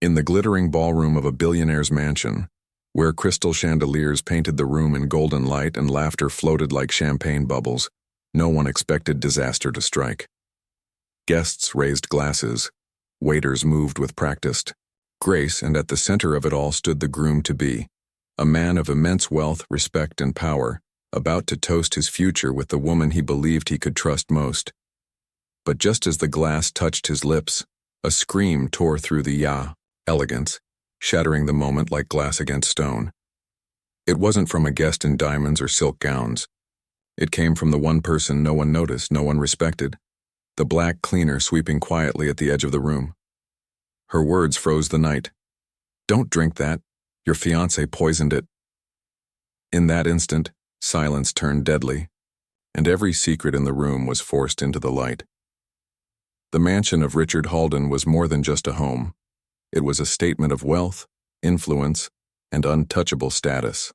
In the glittering ballroom of a billionaire's mansion, where crystal chandeliers painted the room in golden light and laughter floated like champagne bubbles, no one expected disaster to strike. Guests raised glasses, waiters moved with practiced grace, and at the center of it all stood the groom-to-be, a man of immense wealth, respect, and power, about to toast his future with the woman he believed he could trust most. But just as the glass touched his lips, a scream tore through the elegance, shattering the moment like glass against stone. It wasn't from a guest in diamonds or silk gowns. It came from the one person no one noticed, no one respected, the black cleaner sweeping quietly at the edge of the room. Her words froze the night. "Don't drink that. Your fiancé poisoned it." In that instant, silence turned deadly, and every secret in the room was forced into the light. The mansion of Richard Halden was more than just a home. It was a statement of wealth, influence, and untouchable status.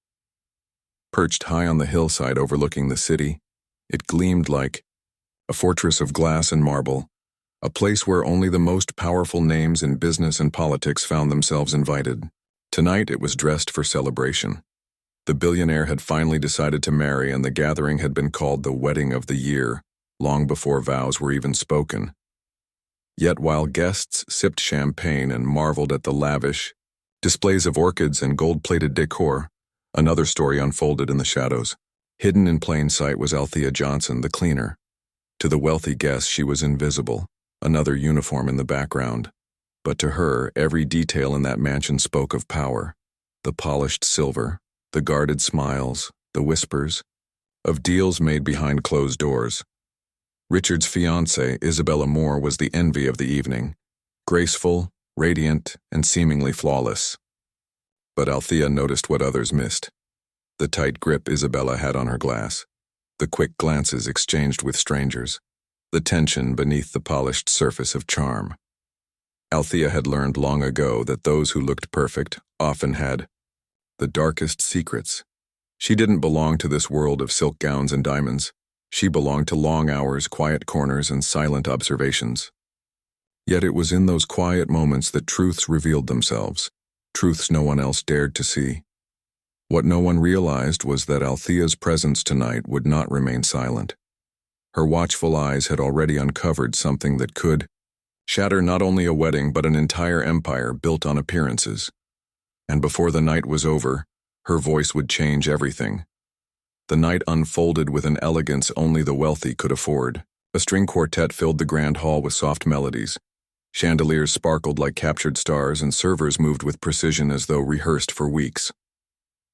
Perched high on the hillside overlooking the city, it gleamed like a fortress of glass and marble, a place where only the most powerful names in business and politics found themselves invited. Tonight it was dressed for celebration. The billionaire had finally decided to marry, and the gathering had been called the wedding of the year, long before vows were even spoken. Yet while guests sipped champagne and marveled at the lavish displays of orchids and gold-plated decor, another story unfolded in the shadows. Hidden in plain sight was Althea Johnson, the cleaner. To the wealthy guests she was invisible, another uniform in the background. But to her, every detail in that mansion spoke of power. The polished silver, the guarded smiles, the whispers of deals made behind closed doors. Richard's fiancée, Isabella Moore, was the envy of the evening, graceful, radiant, and seemingly flawless. But Althea noticed what others missed: the tight grip Isabella had on her glass, the quick glances exchanged with strangers, the tension beneath the polished surface of charm. Althea had learned long ago that those who looked perfect often had the darkest secrets. She didn't belong to this world of silk gowns and diamonds. She belonged to long hours, quiet corners, and silent observations. Yet it was in those quiet moments that truths revealed themselves, truths no one else dared to see. What no one realized was that Althea's presence tonight would not remain silent. Her watchful eyes had already uncovered something that could shatter not only a wedding but an entire empire built on appearances. And before the night was over, her voice would change everything. The night unfolded with an elegance only the wealthy could afford. A string quartet filled the grand hall with soft melodies. Chandeliers sparkled like captured stars, and servers moved with precision as though rehearsed for weeks.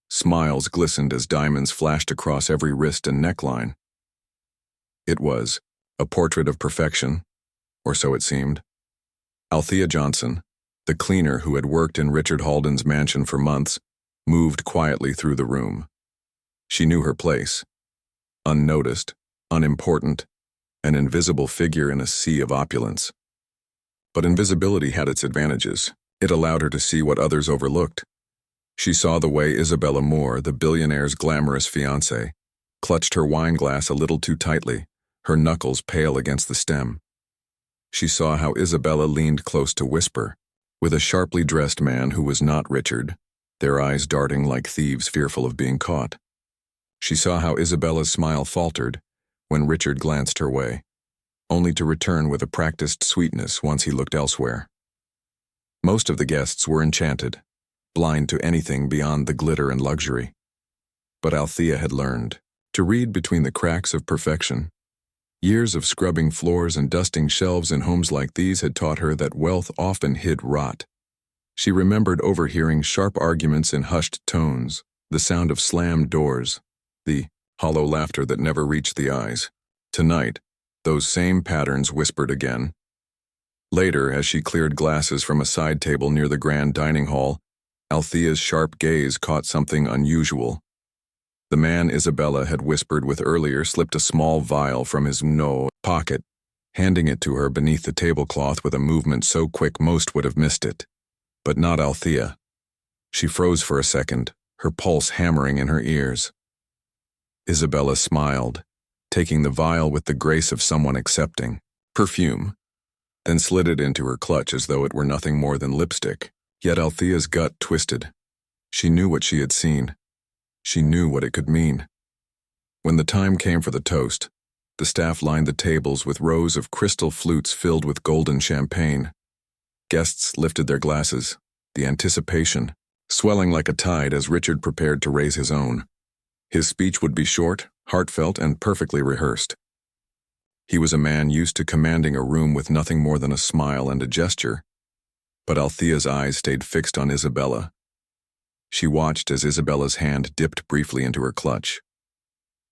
Smiles glistened as diamonds flashed across every wrist and neckline. It was a portrait of perfection, or so it seemed. Althea Johnson, the cleaner who had worked in Richard Halden's mansion for months, moved quietly through the room. She knew her place. Unnoticed, unimportant, an invisible figure in a sea of opulence. But invisibility had its advantages. It allowed her to see what others overlooked. She saw the way Isabella Moore, the billionaire's glamorous fiancée, clutched her wine glass a little too tightly, her knuckles pale against the stem. She saw how Isabella leaned close to whisper with a sharply dressed man who was not Richard, their eyes darting like thieves fearful of being caught. She saw how Isabella's smile faltered when Richard glanced her way, only to return with a practiced sweetness once he looked elsewhere. Most of the guests were enchanted, blind to anything beyond the glitter and luxury. But Althea had learned to read between the cracks of perfection. Years of scrubbing floors and dusting shelves in homes like these had taught her that wealth often hid rot. She remembered overhearing sharp arguments in hushed tones, the sound of slammed doors, the hollow laughter that never reached the eyes. Tonight, those same patterns whispered again. Later, as she cleared glasses from a side table near the grand dining hall, Althea's sharp gaze caught something unusual. The man Isabella had whispered with earlier slipped a small vial from his pocket, handing it to her beneath the tablecloth with a movement so quick most would have missed it. But not Althea. She froze for a second, her pulse hammering in her ears. Isabella smiled, taking the vial with the grace of someone accepting perfume, then slid it into her clutch as though it were nothing more than lipstick. Yet Althea's gut twisted. She knew what she had seen. She knew what it could mean. When the time came for the toast, the staff lined the tables with rows of crystal flutes filled with golden champagne. Guests lifted their glasses, the anticipation swelling like a tide as Richard prepared to raise his own. His speech would be short, heartfelt, and perfectly rehearsed. He was a man used to commanding a room with nothing more than a smile and a gesture, but Althea's eyes stayed fixed on Isabella. She watched as Isabella's hand dipped briefly into her clutch.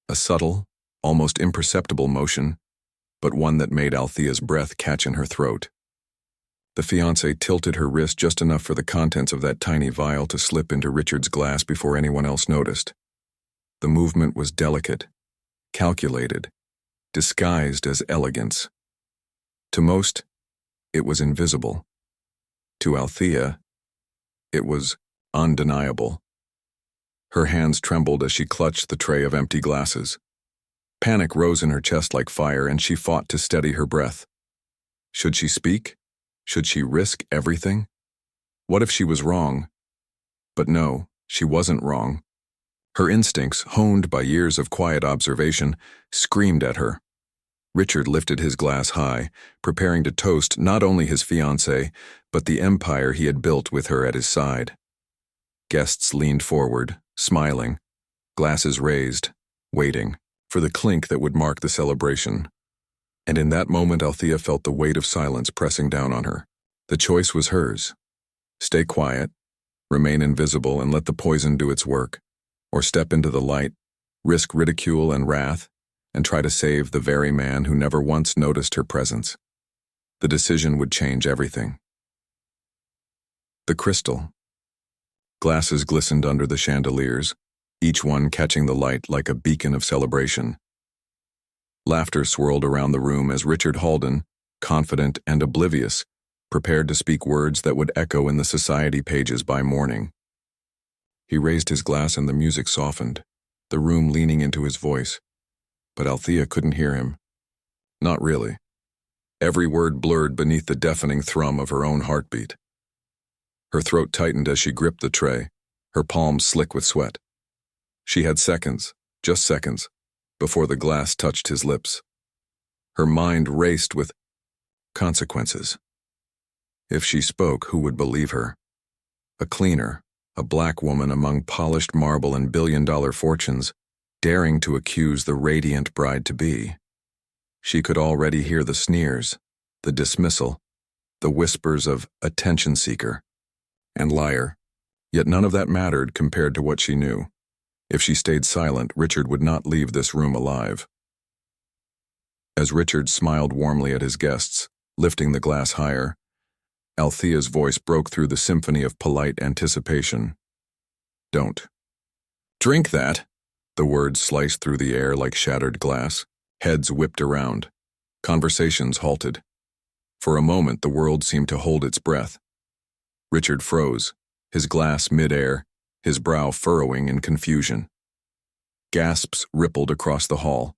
A subtle, almost imperceptible motion, but one that made Althea's breath catch in her throat. The fiancée tilted her wrist just enough for the contents of that tiny vial to slip into Richard's glass before anyone else noticed. The movement was delicate, calculated, disguised as elegance. To most, it was invisible. To Althea, it was undeniable. Her hands trembled as she clutched the tray of empty glasses. Panic rose in her chest like fire, and she fought to steady her breath. Should she speak? Should she risk everything? What if she was wrong? But no, she wasn't wrong. Her instincts, honed by years of quiet observation, screamed at her. Richard lifted his glass high, preparing to toast not only his fiancée, but the empire he had built with her at his side. Guests leaned forward, smiling, glasses raised, waiting for the clink that would mark the celebration. And in that moment, Althea felt the weight of silence pressing down on her. The choice was hers. Stay quiet, remain invisible, and let the poison do its work, or step into the light, risk ridicule and wrath, and try to save the very man who never once noticed her presence. The decision would change everything. The crystal. Glasses glistened under the chandeliers, each one catching the light like a beacon of celebration. Laughter swirled around the room as Richard Halden, confident and oblivious, prepared to speak words that would echo in the society pages by morning. He raised his glass and the music softened, the room leaning into his voice. But Althea couldn't hear him. Not really. Every word blurred beneath the deafening thrum of her own heartbeat. Her throat tightened as she gripped the tray, her palms slick with sweat. She had seconds, just seconds, before the glass touched his lips. Her mind raced with consequences. If she spoke, who would believe her? A cleaner, a black woman among polished marble and billion-dollar fortunes, daring to accuse the radiant bride-to-be. She could already hear the sneers, the dismissal, the whispers of attention-seeker and liar, yet none of that mattered compared to what she knew. If she stayed silent, Richard would not leave this room alive. As Richard smiled warmly at his guests, lifting the glass higher, Althea's voice broke through the symphony of polite anticipation. Don't. Drink that! The words sliced through the air like shattered glass. Heads whipped around. Conversations halted. For a moment, the world seemed to hold its breath. Richard froze, his glass mid-air, his brow furrowing in confusion. Gasps rippled across the hall.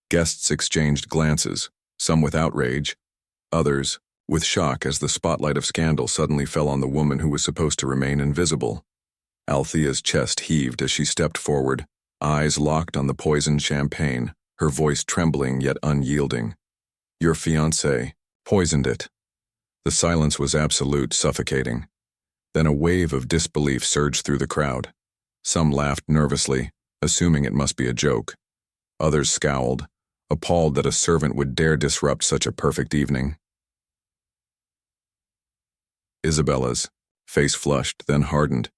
Guests exchanged glances, some with outrage, others with shock as the spotlight of scandal suddenly fell on the woman who was supposed to remain invisible. Althea's chest heaved as she stepped forward, eyes locked on the poisoned champagne, her voice trembling yet unyielding. Your fiancé poisoned it. The silence was absolute, suffocating. Then a wave of disbelief surged through the crowd. Some laughed nervously, assuming it must be a joke. Others scowled, appalled that a servant would dare disrupt such a perfect evening. Isabella's face flushed, then hardened.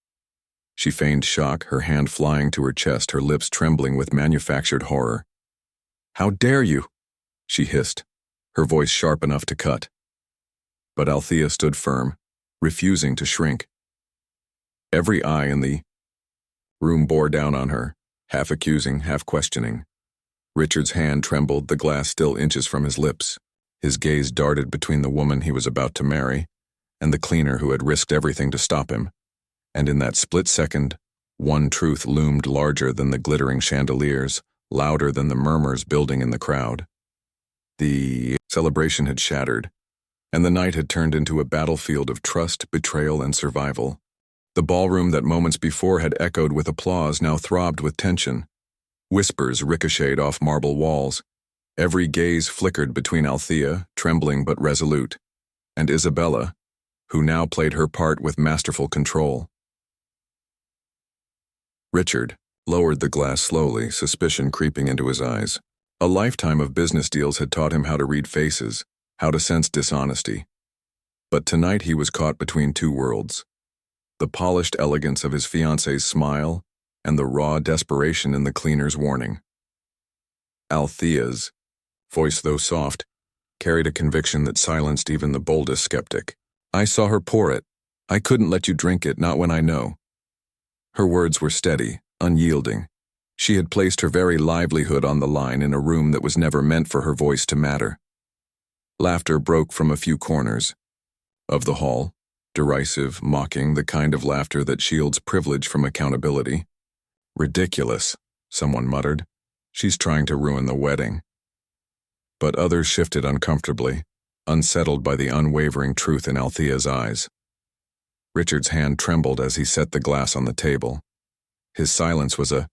She feigned shock, her hand flying to her chest, her lips trembling with manufactured horror. How dare you? She hissed, her voice sharp enough to cut. But Althea stood firm, refusing to shrink. Every eye in the room bore down on her, half accusing, half questioning. Richard's hand trembled, the glass still inches from his lips. His gaze darted between the woman he was about to marry and the cleaner who had risked everything to stop him. And in that split second, one truth loomed larger than the glittering chandeliers, louder than the murmurs building in the crowd. The celebration had shattered, and the night had turned into a battlefield of trust, betrayal, and survival. The ballroom that moments before had echoed with applause now throbbed with tension. Whispers ricocheted off marble walls. Every gaze flickered between Althea, trembling but resolute, and Isabella, who now played her part with masterful control. Richard lowered the glass slowly, suspicion creeping into his eyes. A lifetime of business deals had taught him how to read faces, how to sense dishonesty. But tonight he was caught between two worlds. The polished elegance of his fiancée's smile and the raw desperation in the cleaner's warning. Althea's voice, though soft, carried a conviction that silenced even the boldest skeptic. "I saw her pour it. I couldn't let you drink it, not when I know." Her words were steady, unyielding. She had placed her very livelihood on the line in a room that was never meant for her voice to matter. Laughter broke from a few corners of the hall, derisive, mocking, the kind of laughter that shields privilege from accountability. "Ridiculous," someone muttered. "She's trying to ruin the wedding." But others shifted uncomfortably, unsettled by the unwavering truth in Althea's eyes. Richard's hand trembled as he set the glass on the table. His silence was a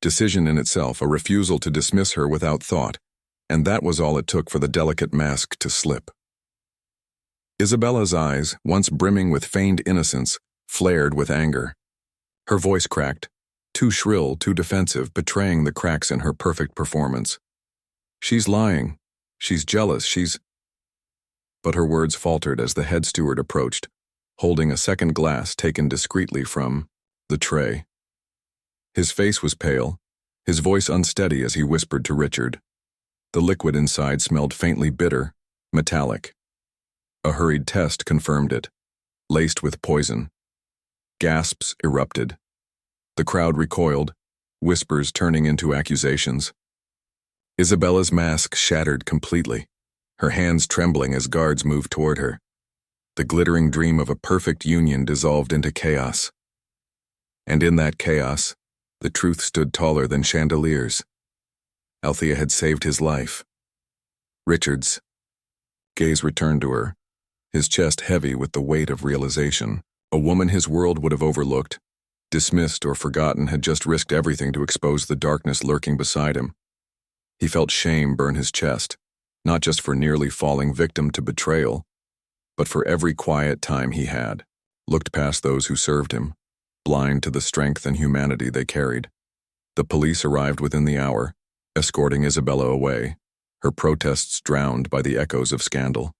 decision in itself, a refusal to dismiss her without thought, and that was all it took for the delicate mask to slip. Isabella's eyes, once brimming with feigned innocence, flared with anger. Her voice cracked, too shrill, too defensive, betraying the cracks in her perfect performance. "She's lying. She's jealous. But her words faltered as the head steward approached, holding a second glass taken discreetly from the tray. His face was pale, his voice unsteady as he whispered to Richard. The liquid inside smelled faintly bitter, metallic. A hurried test confirmed it, laced with poison. Gasps erupted. The crowd recoiled, whispers turning into accusations. Isabella's mask shattered completely, her hands trembling as guards moved toward her. The glittering dream of a perfect union dissolved into chaos. And in that chaos, the truth stood taller than chandeliers. Althea had saved his life. Richard's gaze returned to her, his chest heavy with the weight of realization. A woman his world would have overlooked, dismissed or forgotten, had just risked everything to expose the darkness lurking beside him. He felt shame burn his chest, not just for nearly falling victim to betrayal, but for every quiet time he had looked past those who served him, blind to the strength and humanity they carried. The police arrived within the hour, escorting Isabella away, her protests drowned by the echoes of scandal.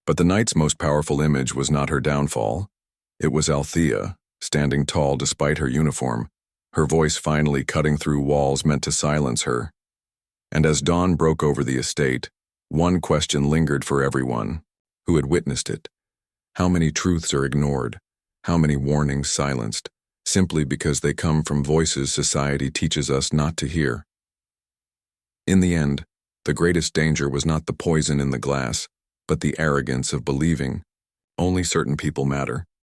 But the night's most powerful image was not her downfall. It was Althea, standing tall despite her uniform, her voice finally cutting through walls meant to silence her. And as dawn broke over the estate, one question lingered for everyone who had witnessed it. How many truths are ignored? How many warnings silenced, simply because they come from voices society teaches us not to hear? In the end, the greatest danger was not the poison in the glass, but the arrogance of believing only certain people matter.